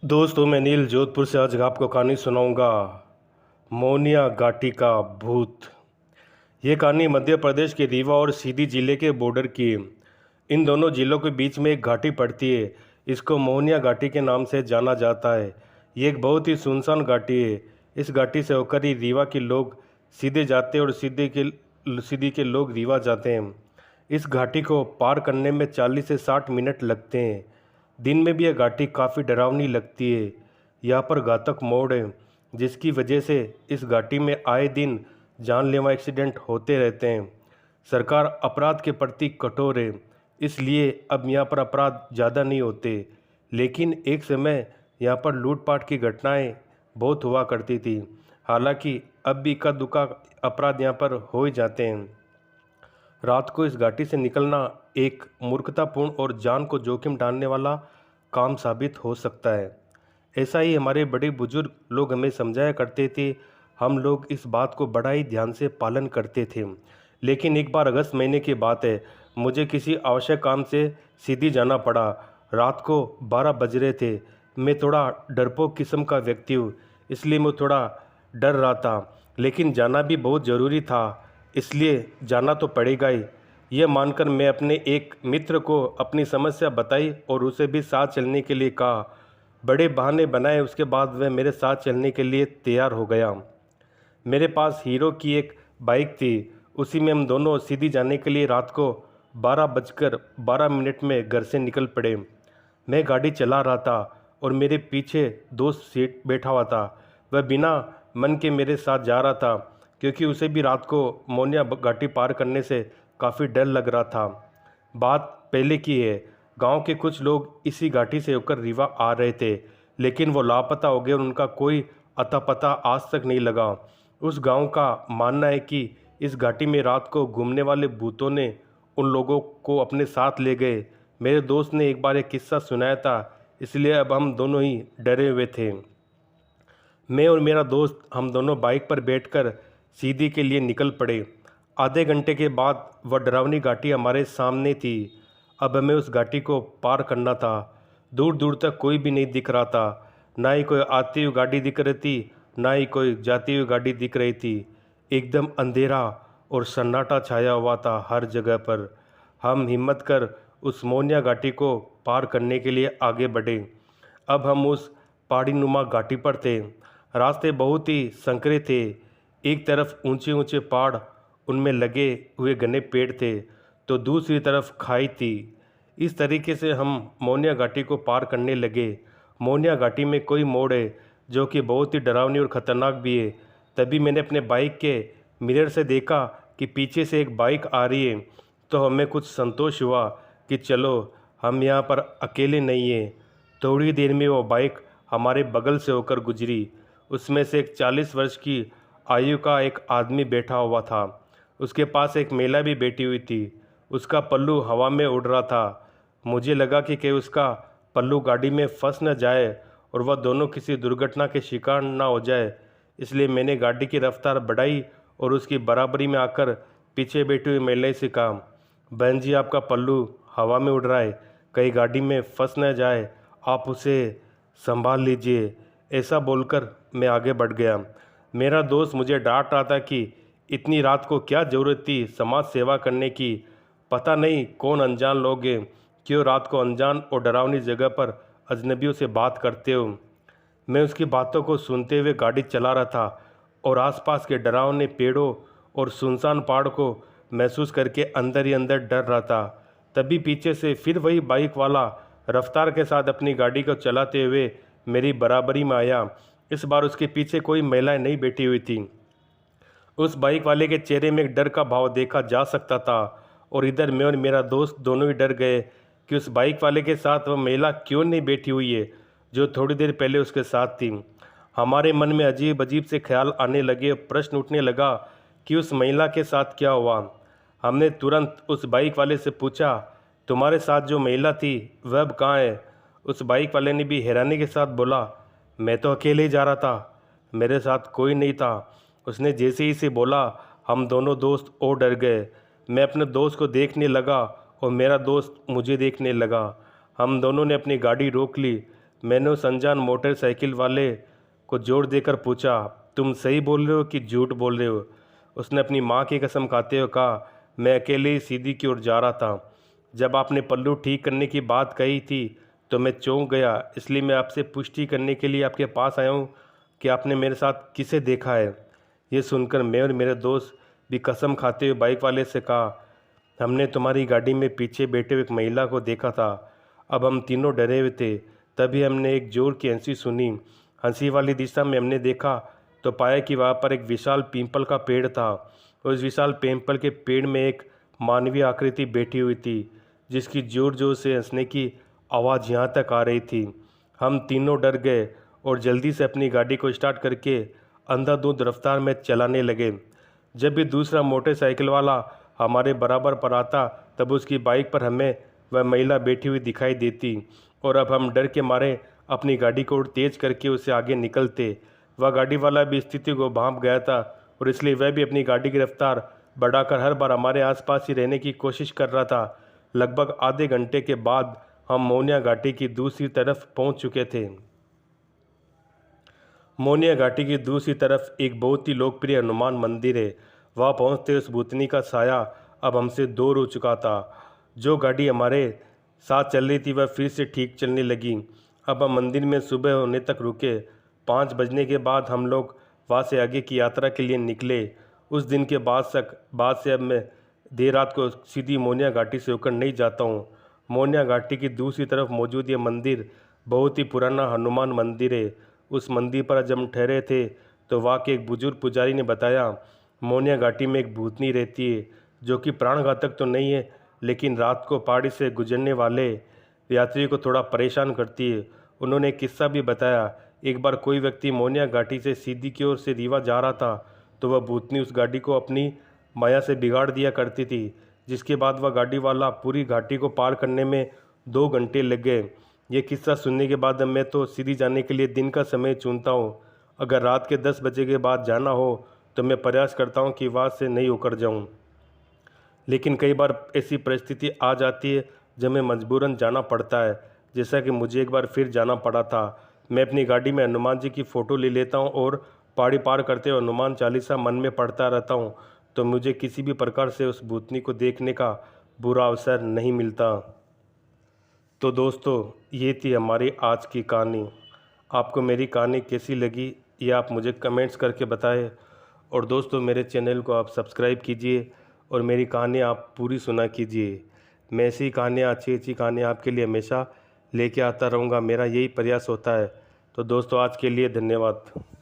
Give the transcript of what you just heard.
दोस्तों, मैं नील जोधपुर से आज आपको कहानी सुनाऊंगा। मोनिया घाटी का भूत। ये कहानी मध्य प्रदेश के रीवा और सीधी जिले के बॉर्डर की है। इन दोनों जिलों के बीच में एक घाटी पड़ती है। इसको मोहनिया घाटी के नाम से जाना जाता है। ये एक बहुत ही सुनसान घाटी है। इस घाटी से होकर ही रीवा के लोग सीधे जाते हैं और सीधी के लोग रीवा जाते हैं। इस घाटी को पार करने में 40 से 60 मिनट लगते हैं। दिन में भी यह घाटी काफ़ी डरावनी लगती है। यहाँ पर घातक मोड़ है, जिसकी वजह से इस घाटी में आए दिन जानलेवा एक्सीडेंट होते रहते हैं। सरकार अपराध के प्रति कठोर है, इसलिए अब यहाँ पर अपराध ज़्यादा नहीं होते। लेकिन एक समय यहाँ पर लूटपाट की घटनाएं बहुत हुआ करती थी। हालांकि अब भी इक्का दुक्का अपराध यहाँ पर हो ही जाते हैं। रात को इस घाटी से निकलना एक मूर्खतापूर्ण और जान को जोखिम डालने वाला काम साबित हो सकता है। ऐसा ही हमारे बड़े बुजुर्ग लोग हमें समझाया करते थे। हम लोग इस बात को बड़ा ही ध्यान से पालन करते थे। लेकिन एक बार अगस्त महीने की बात है, मुझे किसी आवश्यक काम से सीधी जाना पड़ा। रात को 12 बज रहे थे। मैं थोड़ा डरपोक किस्म का व्यक्ति हूँ, इसलिए मैं थोड़ा डर रहा था, लेकिन जाना भी बहुत ज़रूरी था, इसलिए जाना तो पड़ेगा ही। यह मानकर मैं अपने एक मित्र को अपनी समस्या बताई और उसे भी साथ चलने के लिए कहा। बड़े बहाने बनाए, उसके बाद वह मेरे साथ चलने के लिए तैयार हो गया। मेरे पास हीरो की एक बाइक थी, उसी में हम दोनों सीधी जाने के लिए रात को 12:12 में घर से निकल पड़े। मैं गाड़ी चला रहा था और मेरे पीछे दोस्त सीट बैठा हुआ था। वह बिना मन के मेरे साथ जा रहा था, क्योंकि उसे भी रात को मोनिया घाटी पार करने से काफ़ी डर लग रहा था। बात पहले की है। गांव के कुछ लोग इसी घाटी से होकर रीवा आ रहे थे, लेकिन वो लापता हो गए और उनका कोई अता पता आज तक नहीं लगा। उस गांव का मानना है कि इस घाटी में रात को घूमने वाले भूतों ने उन लोगों को अपने साथ ले गए। मेरे दोस्त ने एक बार एक किस्सा सुनाया था, इसलिए अब हम दोनों ही डरे हुए थे। मैं और मेरा दोस्त हम दोनों बाइक पर बैठकर सीधी के लिए निकल पड़े। आधे घंटे के बाद वह डरावनी घाटी हमारे सामने थी। अब हमें उस घाटी को पार करना था। दूर दूर तक कोई भी नहीं दिख रहा था। ना ही कोई आती हुई गाड़ी दिख रही थी, ना ही कोई जाती हुई गाड़ी दिख रही थी। एकदम अंधेरा और सन्नाटा छाया हुआ था हर जगह पर। हम हिम्मत कर उस मोनिया घाटी को पार करने के लिए आगे बढ़े। अब हम उस पहाड़ी नुमा घाटी पर थे। रास्ते बहुत ही संकरे थे। एक तरफ ऊंचे ऊंचे पहाड़, उनमें लगे हुए घने पेड़ थे, तो दूसरी तरफ खाई थी। इस तरीके से हम मोनिया घाटी को पार करने लगे। मोनिया घाटी में कोई मोड़ है जो कि बहुत ही डरावनी और ख़तरनाक भी है। तभी मैंने अपने बाइक के मिरर से देखा कि पीछे से एक बाइक आ रही है, तो हमें कुछ संतोष हुआ कि चलो, हम यहाँ पर अकेले नहीं हैं। थोड़ी देर में वो बाइक हमारे बगल से होकर गुजरी। उसमें से एक 40 वर्ष की आयु का एक आदमी बैठा हुआ था। उसके पास एक महिला भी बैठी हुई थी। उसका पल्लू हवा में उड़ रहा था। मुझे लगा कि कहीं उसका पल्लू गाड़ी में फंस न जाए और वह दोनों किसी दुर्घटना के शिकार न हो जाए, इसलिए मैंने गाड़ी की रफ्तार बढ़ाई और उसकी बराबरी में आकर पीछे बैठी हुई महिला से कहा, बहन जी, आपका पल्लू हवा में उड़ रहा है, कहीं गाड़ी में फंस न जाए, आप उसे संभाल लीजिए। ऐसा बोलकर मैं आगे बढ़ गया। मेरा दोस्त मुझे डांट रहा था कि इतनी रात को क्या ज़रूरत थी समाज सेवा करने की। पता नहीं कौन अनजान लोग हैं, क्यों रात को अनजान और डरावनी जगह पर अजनबियों से बात करते हो। मैं उसकी बातों को सुनते हुए गाड़ी चला रहा था और आसपास के डरावने पेड़ों और सुनसान पहाड़ को महसूस करके अंदर ही अंदर डर रहा था। तभी पीछे से फिर वही बाइक वाला रफ्तार के साथ अपनी गाड़ी को चलाते हुए मेरी बराबरी में आया। इस बार उसके पीछे कोई महिलाएं नहीं बैठी हुई थी। उस बाइक वाले के चेहरे में एक डर का भाव देखा जा सकता था, और इधर मैं और मेरा दोस्त दोनों ही डर गए कि उस बाइक वाले के साथ वह महिला क्यों नहीं बैठी हुई है जो थोड़ी देर पहले उसके साथ थी। हमारे मन में अजीब अजीब से ख्याल आने लगे। प्रश्न उठने लगा कि उस महिला के साथ क्या हुआ। हमने तुरंत उस बाइक वाले से पूछा, तुम्हारे साथ जो महिला थी वह अब कहाँ है? उस बाइक वाले ने भी हैरानी के साथ बोला, मैं तो अकेले ही जा रहा था, मेरे साथ कोई नहीं था। उसने जैसे ही से बोला, हम दोनों दोस्त और डर गए। मैं अपने दोस्त को देखने लगा और मेरा दोस्त मुझे देखने लगा। हम दोनों ने अपनी गाड़ी रोक ली। मैंने उस अनजान मोटरसाइकिल वाले को जोर देकर पूछा, तुम सही बोल रहे हो कि झूठ बोल रहे हो? उसने अपनी माँ की कसम खाते हुए कहा, मैं अकेले ही सीधी की ओर जा रहा था। जब आपने पल्लू ठीक करने की बात कही थी तो मैं चौंक गया, इसलिए मैं आपसे पुष्टि करने के लिए आपके पास आया हूँ कि आपने मेरे साथ किसे देखा है। ये सुनकर मैं और मेरे दोस्त भी कसम खाते हुए बाइक वाले से कहा, हमने तुम्हारी गाड़ी में पीछे बैठे हुए एक महिला को देखा था। अब हम तीनों डरे हुए थे। तभी हमने एक जोर की हंसी सुनी। हंसी वाली दिशा में हमने देखा तो पाया कि वहाँ पर एक विशाल पीपल का पेड़ था। उस विशाल पीपल के पेड़ में एक मानवीय आकृति बैठी हुई थी, जिसकी जोर जोर से हंसने की आवाज़ यहाँ तक आ रही थी। हम तीनों डर गए और जल्दी से अपनी गाड़ी को स्टार्ट करके अंधाधुंध रफ्तार में चलाने लगे। जब भी दूसरा मोटरसाइकिल वाला हमारे बराबर पर आता तब उसकी बाइक पर हमें वह महिला बैठी हुई दिखाई देती और अब हम डर के मारे अपनी गाड़ी को तेज करके उसे आगे निकलते। वह गाड़ी वाला भी स्थिति को भांप गया था और इसलिए वह भी अपनी गाड़ी की रफ्तार बढ़ाकर हर बार हमारे आसपास ही रहने की कोशिश कर रहा था। लगभग आधे घंटे के बाद हम मोनिया घाटी की दूसरी तरफ पहुंच चुके थे। मोनिया घाटी की दूसरी तरफ एक बहुत ही लोकप्रिय हनुमान मंदिर है। वहाँ पहुँचते उस भूतनी का साया अब हमसे दूर हो चुका था। जो गाड़ी हमारे साथ चल रही थी वह फिर से ठीक चलने लगी। अब हम मंदिर में सुबह होने तक रुके। 5 बजने के बाद हम लोग वहाँ से आगे की यात्रा के लिए निकले। उस दिन के बाद से अब मैं देर रात को सीधी मोनिया घाटी से होकर नहीं जाता हूँ। मोनिया घाटी की दूसरी तरफ मौजूद ये मंदिर बहुत ही पुराना हनुमान मंदिर है। उस मंदिर पर जब हम ठहरे थे तो वहाँ के एक बुजुर्ग पुजारी ने बताया, मोनिया घाटी में एक भूतनी रहती है जो कि प्राणघातक तो नहीं है, लेकिन रात को पहाड़ी से गुजरने वाले यात्री को थोड़ा परेशान करती है। उन्होंने एक किस्सा भी बताया। एक बार कोई व्यक्ति मोनिया घाटी से सीधी की ओर से रीवा जा रहा था तो वह भूतनी उस गाड़ी को अपनी माया से बिगाड़ दिया करती थी, जिसके बाद वह गाड़ी वाला पूरी घाटी को पार करने में 2 घंटे लग गए। ये किस्सा सुनने के बाद अब मैं तो सीधी जाने के लिए दिन का समय चुनता हूँ। अगर रात के 10 बजे के बाद जाना हो तो मैं प्रयास करता हूँ कि वहाँ से नहीं होकर जाऊँ, लेकिन कई बार ऐसी परिस्थिति आ जाती है जब मैं मजबूरन जाना पड़ता है, जैसा कि मुझे एक बार फिर जाना पड़ा था। मैं अपनी गाड़ी में हनुमान जी की फ़ोटो ले लेता हूँ और पहाड़ी पार करते हुए हनुमान चालीसा मन में पढ़ता रहता हूँ, तो मुझे किसी भी प्रकार से उस भूतनी को देखने का बुरा अवसर नहीं मिलता। तो दोस्तों, ये थी हमारी आज की कहानी। आपको मेरी कहानी कैसी लगी ये आप मुझे कमेंट्स करके बताएं। और दोस्तों, मेरे चैनल को आप सब्सक्राइब कीजिए और मेरी कहानी आप पूरी सुना कीजिए। मैं ऐसी कहानियाँ, अच्छी अच्छी कहानियाँ आपके लिए हमेशा लेके आता रहूँगा। मेरा यही प्रयास होता है। तो दोस्तों, आज के लिए धन्यवाद।